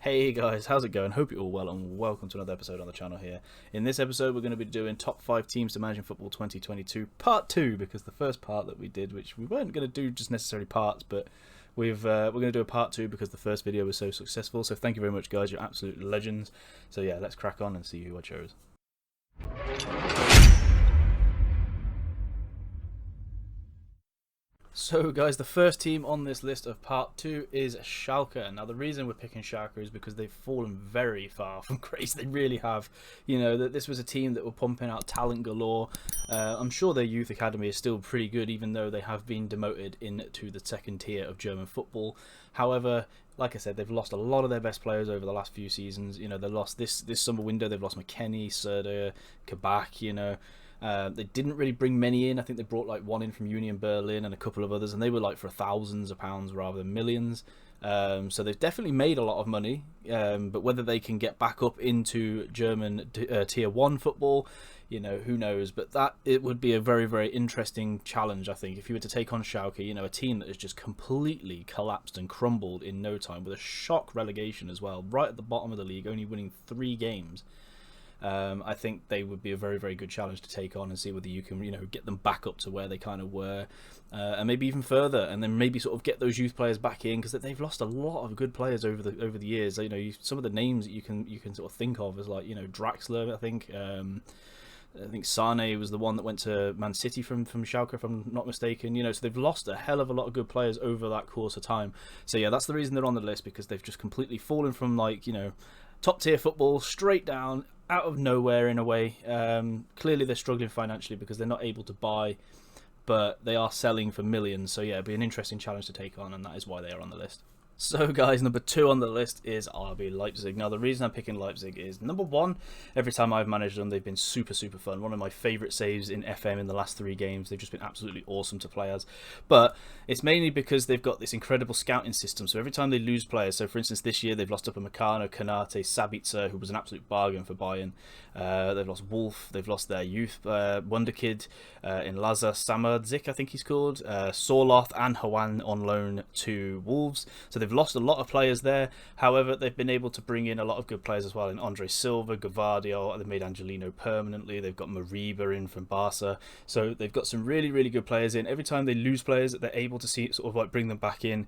Hey guys, how's it going? Hope you're all well and welcome to another episode on the channel here. In this episode we're going to be doing top 5 teams to manage in football 2022 part 2, because the first part that we did, which we weren't going to do just necessarily parts, but we're going to do a part 2 because the first video was so successful. So thank you very much guys, you're absolute legends. So yeah, let's crack on and see who I chose. So guys, the first team on this list of part 2 is Schalke. Now the reason we're picking Schalke is because they've fallen very far from grace. They really have. You know, that this was a team that were pumping out talent galore. I'm sure their youth academy is still pretty good, even though they have been demoted into the second tier of German football. However, like I said, they've lost a lot of their best players over the last few seasons. You know, they lost this summer window, they've lost McKennie, Serda, Kabak, you know. They didn't really bring many in. I think they brought like one in from Union Berlin and a couple of others, and they were like for thousands of pounds rather than millions. So they've definitely made a lot of money, but whether they can get back up into German tier 1 football, you know, who knows. But that it would be a very, very interesting challenge, I think, if you were to take on Schalke, you know, a team that has just completely collapsed and crumbled in no time, with a shock relegation as well, right at the bottom of the league, only winning 3 games. I think they would be a very, very good challenge to take on and see whether you can, you know, get them back up to where they kind of were, and maybe even further, and then maybe sort of get those youth players back in, because they've lost a lot of good players over the years. You know, some of the names that you can sort of think of as, like, you know, Draxler, I think Sane was the one that went to Man City from Schalke, if I'm not mistaken. You know, so they've lost a hell of a lot of good players over that course of time. So yeah, that's the reason they're on the list, because they've just completely fallen from, like, you know, top tier football straight down out of nowhere in a way. Clearly they're struggling financially because they're not able to buy, but they are selling for millions. So yeah, it'd be an interesting challenge to take on, and that is why they are on the list. So guys, number 2 on the list is RB Leipzig. Now the reason I'm picking Leipzig is, number 1, every time I've managed them, they've been super, super fun. One of my favourite saves in FM in the last 3 games. They've just been absolutely awesome to play as. But it's mainly because they've got this incredible scouting system. So every time they lose players, so for instance this year they've lost Upamecano, Kanate, Sabitzer, who was an absolute bargain for Bayern. They've lost Wolf, they've lost their youth wonder kid in Lazar Samadzik, I think he's called, Sorloth and Hawan on loan to Wolves. So they've lost a lot of players there. However, they've been able to bring in a lot of good players as well, in Andre Silva, Gavardio. They've made Angelino permanently. They've got Mariba in from Barca. So they've got some really, really good players in. Every time they lose players, they're able to see sort of like bring them back in.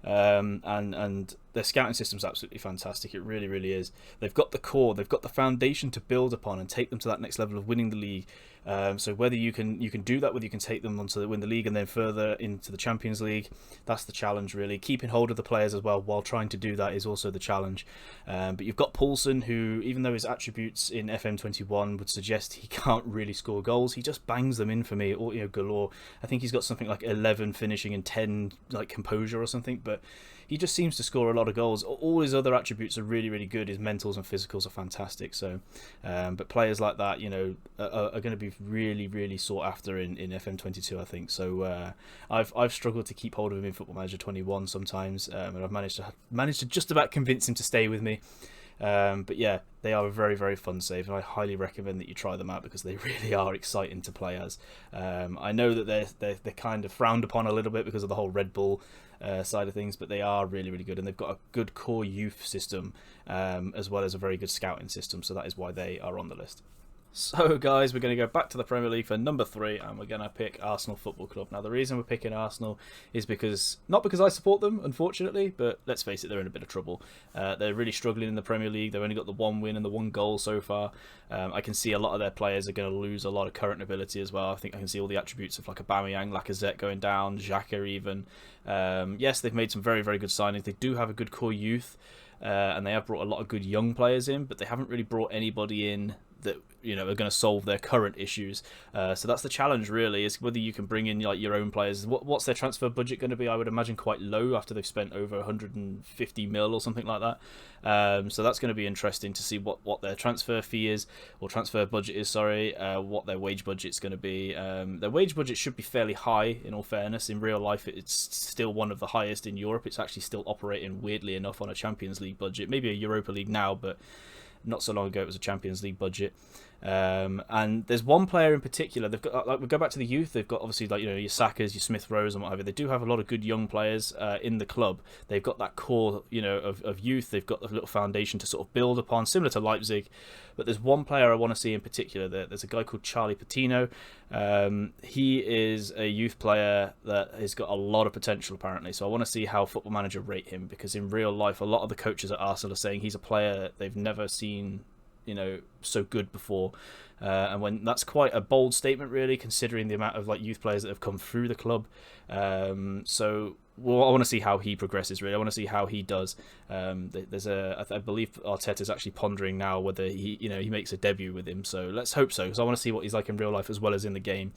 And their scouting system's absolutely fantastic. It really, really is. They've got the core, they've got the foundation to build upon and take them to that next level of winning the league. So whether you can do that, whether you can take them on to win the league and then further into the Champions League, that's the challenge really. Keeping hold of the players as well while trying to do that is also the challenge. But you've got Poulsen, who, even though his attributes in FM21 would suggest he can't really score goals, he just bangs them in for me, or, you know, galore. I think he's got something like 11 finishing and 10 like composure or something, but he just seems to score a lot of goals. All his other attributes are really, really good. His mentals and physicals are fantastic. So, but players like that, you know, are going to be really, really sought after in FM22, I think. So I've struggled to keep hold of him in Football Manager 21 sometimes, and I've managed to just about convince him to stay with me. But yeah, they are a very, very fun save, and I highly recommend that you try them out because they really are exciting to play as. I know that they're kind of frowned upon a little bit because of the whole Red Bull side of things, but they are really, really good, and they've got a good core youth system, as well as a very good scouting system, so that is why they are on the list. So guys, we're going to go back to the Premier League for number 3, and we're going to pick Arsenal Football Club. Now the reason we're picking Arsenal is because, not because I support them, unfortunately, but let's face it, they're in a bit of trouble. They're really struggling in the Premier League. They've only got the 1 win and the 1 goal so far. I can see a lot of their players are going to lose a lot of current ability as well. I think I can see all the attributes of like Aubameyang, Lacazette going down, Xhaka even. Yes, they've made some very, very good signings. They do have a good core youth, and they have brought a lot of good young players in, but they haven't really brought anybody in that, you know, are going to solve their current issues. So that's the challenge really, is whether you can bring in like your own players. What's their transfer budget going to be? I would imagine quite low after they've spent over 150 mil or something like that. So that's going to be interesting to see what their transfer fee is, or transfer budget is, sorry, what their wage budget's going to be. Their wage budget should be fairly high, in all fairness. In real life it's still one of the highest in Europe. It's actually still operating, weirdly enough, on a Champions League budget, maybe a Europa League now, but not so long ago it was a Champions League budget. And there's one player in particular. They've got, like, we go back to the youth. They've got obviously, like, your Sakas, your Smith Rowes, and what have you. They do have a lot of good young players in the club. They've got that core, of youth. They've got a little foundation to sort of build upon, similar to Leipzig. But there's one player I want to see in particular. There's a guy called Charlie Patino. He is a youth player that has got a lot of potential, apparently. So I want to see how Football Manager rate him, because in real life, a lot of the coaches at Arsenal are saying he's a player that they've never seen, so good before. And when that's quite a bold statement, really, considering the amount of youth players that have come through the club. Well, I want to see how he progresses, really. I want to see how he does. I believe Arteta's actually pondering now whether he makes a debut with him. So let's hope so, because I want to see what he's like in real life as well as in the game.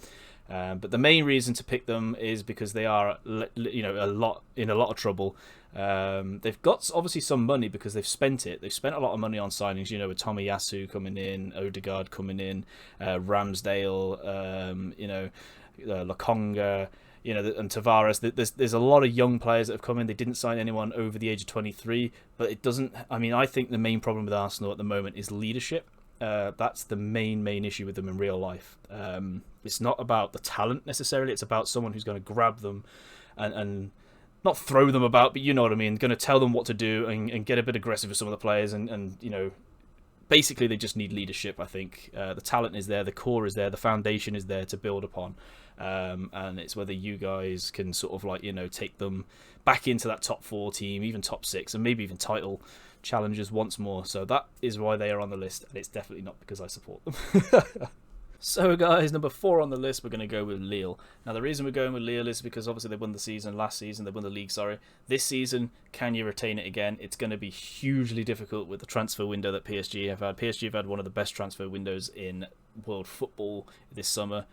But the main reason to pick them is because they are, in a lot of trouble. They've got obviously some money because they've spent it. They've spent a lot of money on signings, with Tomiyasu coming in, Odegaard coming in, Ramsdale, Lokonga, and Tavares. There's a lot of young players that have come in. They didn't sign anyone over the age of 23, but it doesn't. I mean, I think the main problem with Arsenal at the moment is leadership. That's the main issue with them in real life. It's not about the talent necessarily. It's about someone who's going to grab them and not throw them about, but you know what I mean, going to tell them what to do and get a bit aggressive with some of the players. And basically they just need leadership, I think. The talent is there, the core is there, the foundation is there to build upon. And it's whether you guys can sort of take them back into that top 4 team, even top 6, and maybe even title challengers once more. So that is why they are on the list, and it's definitely not because I support them. So guys, number 4 on the list, we're going to go with Lille. Now the reason we're going with Lille is because obviously they won the season last season, they won the league, sorry. This season, can you retain it again? It's going to be hugely difficult with the transfer window that PSG have had. PSG have had one of the best transfer windows in world football this summer.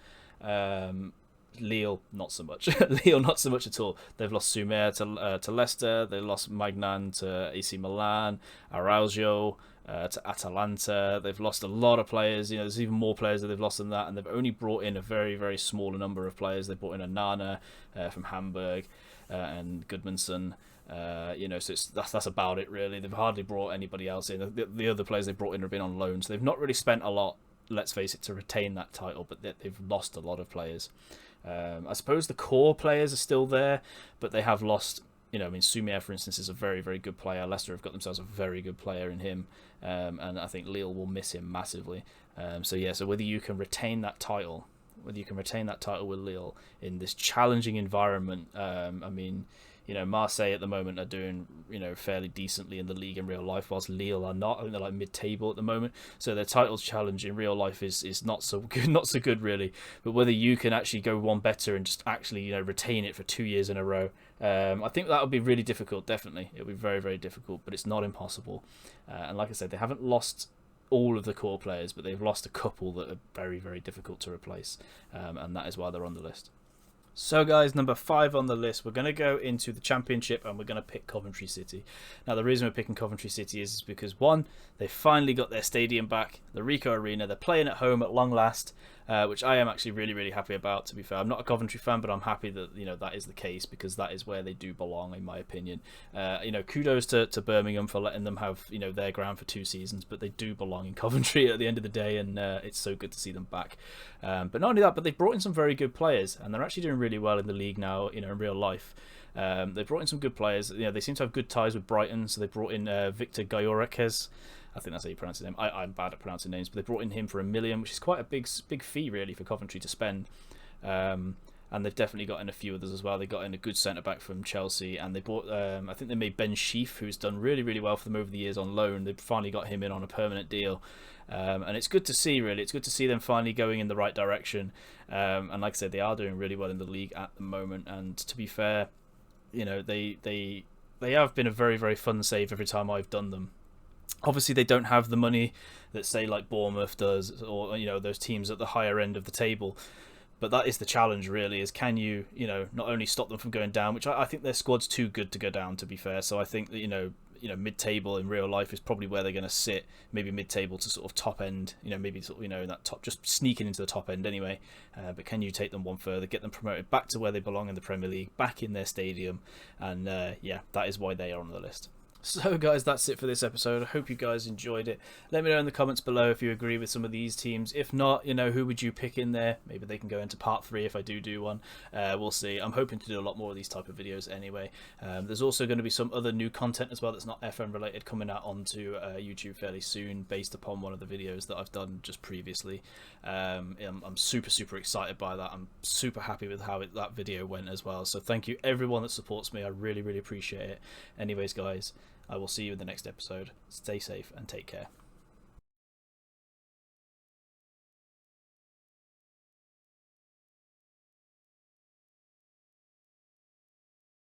Lille, not so much. Lille, not so much at all. They've lost Sumer to Leicester. They lost Magnan to AC Milan. Araujo to Atalanta. They've lost a lot of players. There's even more players that they've lost than that, and they've only brought in a very, very small number of players. They brought in a Nana from Hamburg and Goodmanson. So that's about it, really. They've hardly brought anybody else in. The other players they've brought in have been on loan, so they've not really spent a lot, let's face it, to retain that title, but they've lost a lot of players. I suppose the core players are still there, but they have lost. Sumer, for instance, is a very, very good player. Leicester have got themselves a very good player in him, and I think Lille will miss him massively. So whether you can retain that title, with Lille in this challenging environment, Marseille at the moment are doing, fairly decently in the league in real life, whilst Lille are not. I think they're mid-table at the moment. So their title challenge in real life is not so good, really. But whether you can actually go one better and just actually, retain it for 2 years in a row, I think that would be really difficult. Definitely, it'll be very, very difficult, but it's not impossible. And like I said, they haven't lost all of the core players, but they've lost a couple that are very, very difficult to replace, and that is why they're on the list. So guys, number 5 on the list, we're going to go into the Championship and we're going to pick Coventry City. Now the reason we're picking Coventry City is because, one, they finally got their stadium back, the Ricoh Arena. They're playing at home at long last, which I am actually really, really happy about, to be fair. I'm not a Coventry fan, but I'm happy that that is the case, because that is where they do belong, in my opinion. Kudos to Birmingham for letting them have their ground for 2 seasons, but they do belong in Coventry at the end of the day, and it's so good to see them back. But not only that, but they've brought in some very good players, and they're actually doing really well in the league now, in real life. They brought in some good players. They seem to have good ties with Brighton, so they brought in Victor Gyorekes. I think that's how you pronounce his name. I'm bad at pronouncing names, but they brought in him for $1 million, which is quite a big fee, really, for Coventry to spend. And they've definitely got in a few others as well. They got in a good centre-back from Chelsea, and they bought, I think they made Ben Sheaf, who's done really, really well for them over the years on loan. They've finally got him in on a permanent deal. And it's good to see, really. It's good to see them finally going in the right direction. And like I said, they are doing really well in the league at the moment. And to be fair, they have been a very, very fun save every time I've done them. Obviously, they don't have the money that, say, like Bournemouth does, or those teams at the higher end of the table. But that is the challenge, really, is can you, not only stop them from going down, which I think their squad's too good to go down, to be fair. So I think that, mid-table in real life is probably where they're going to sit, maybe mid-table to sort of top end, maybe sort of, that top, just sneaking into the top end anyway. But can you take them one further, get them promoted back to where they belong in the Premier League, back in their stadium? And yeah, that is why they are on the list. So guys, that's it for this episode. I hope you guys enjoyed it. Let me know in the comments below if you agree with some of these teams. If not, you know, who would you pick in there? Maybe they can go into part 3 if I do one. We'll see. I'm hoping to do a lot more of these type of videos anyway. There's also going to be some other new content as well that's not FM related coming out onto YouTube fairly soon, based upon one of the videos that I've done just previously. I'm super excited by that. I'm super happy with how that video went as well. So thank you everyone that supports me. I really appreciate it. Anyways guys, I will see you in the next episode. Stay safe and take care.